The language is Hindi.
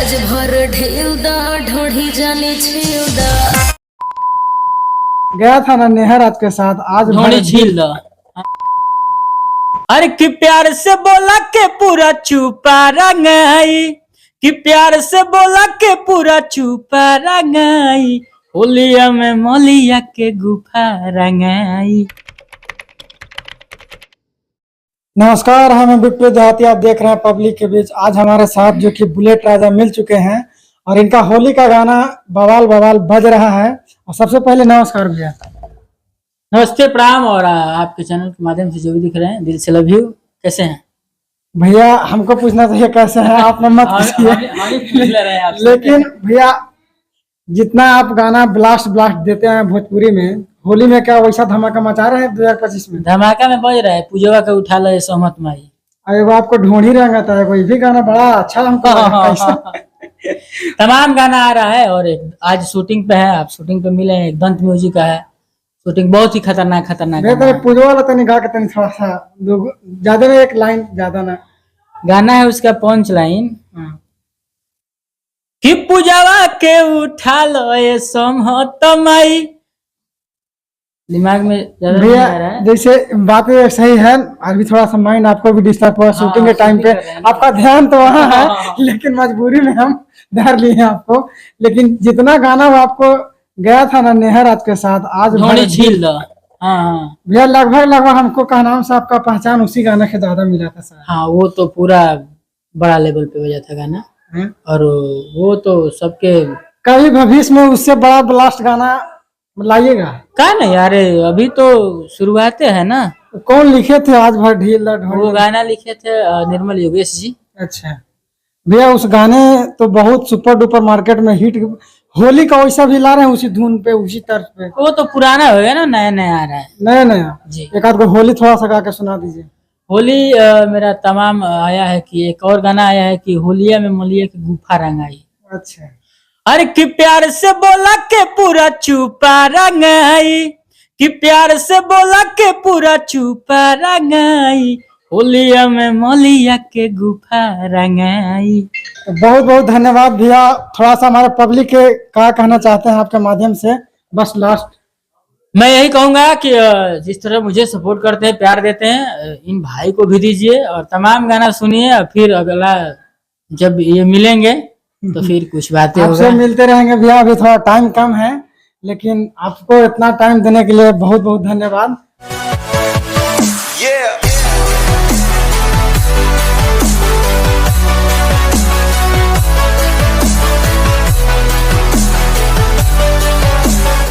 आज भर ढेउदा ढोढ़ी जाने छेउदा। गया था ना नेहा रात के साथ, आज ढोने झील दा। अरे कि प्यार से बोला के पूरा चुपा रंगाई, कि प्यार से बोला के पूरा चुपा रंगाई, होलिया में मोलिया के गुफा रंगाई। नमस्कार, हम बिट्टू देहाती, आप देख रहे हैं पब्लिक के बीच। आज हमारे साथ जो कि बुलेट राजा मिल चुके हैं और इनका होली का गाना बवाल बवाल बज रहा है। और सबसे पहले नमस्कार भैया। नमस्ते, प्रणाम। और आपके चैनल के माध्यम से जो भी दिख रहे हैं, दिल से लव यू। कैसे हैं भैया? हमको पूछना चाहिए कैसे हैं आप, मत पूछिए। लेकिन भैया, जितना आप गाना ब्लास्ट ब्लास्ट देते हैं भोजपुरी में, होली में क्या वैसा धमाका मचा रहे हैं 2025 में? धमाका में बज रहा है पूजवा का उठा लो सहमत माई। अरे वो आपको ढूंढ ही रंगाता है, कोई भी गाना बड़ा अच्छा हमको लगा। तमाम गाना आ रहा है और आज शूटिंग पे है, आप शूटिंग पे मिले हैं। एक दंत म्यूजिक का है शूटिंग, बहुत ही खतरनाक पूजवा वाला तनी गा के तनी थोड़ा सा ज्यादा में, एक लाइन ज्यादा ना गाना है उसका पंच लाइन कि पूजवा के उठा लो ये समहत माई। दिमाग में ज्यादा नहीं आ रहा है। जैसे बात सही है, अभी थोड़ा सा माइंड आपको भी डिस्टर्ब हुआ शूटिंग के टाइम पे। आपका ध्यान तो वहाँ है, लेकिन मजबूरी में हम धर लिए हैं आपको। लेकिन जितना गाना वो आपको गया था ना नेहा रात के साथ, आज ढोने झील दा। हाँ भैया, लगभग हमको का नाम से आपका पहचान उसी गाना के ज्यादा मिला था सर। हाँ, वो तो पूरा बड़ा लेवल पे बजा था गाना। और वो तो सबके, कभी भविष्य में उससे बड़ा ब्लास्ट गाना लाइएगा का नहीं यार, अभी तो शुरुआते है ना। कौन लिखे थे आज भर ढील? वो गाना लिखे थे निर्मल योगेश जी। अच्छा भैया, उस गाने तो बहुत सुपर डुपर मार्केट में हिट। होली का वैसा भी ला रहे हैं उसी धुन पे, उसी तर्ज पे। वो तो पुराना हो गया ना, नया नया आ रहा है। नया जी। एक आध को होली थोड़ा सा गा के सुना दीजिए। होली मेरा तमाम आया है कि एक और गाना आया है कि होलिया में मलिया की गुफा रंगाई। अच्छा। अरे कि प्यार से बोला के पूरा चुपा रंगाई, कि प्यार से बोला के पूरा चुपा रंगाई, होलिया में मलिया के गुफा रंगाई। बहुत बहुत धन्यवाद भैया। थोड़ा सा हमारे पब्लिक के क्या कहना चाहते हैं आपके माध्यम से, बस लास्ट? मैं यही कहूंगा कि जिस तरह मुझे सपोर्ट करते हैं, प्यार देते हैं, इन भाई को भी दीजिए और तमाम गाना सुनिए। और फिर अगला जब ये मिलेंगे तो फिर कुछ बातें आपसे मिलते रहेंगे भैया। अभी थोड़ा टाइम कम है, लेकिन आपको इतना टाइम देने के लिए बहुत बहुत धन्यवाद।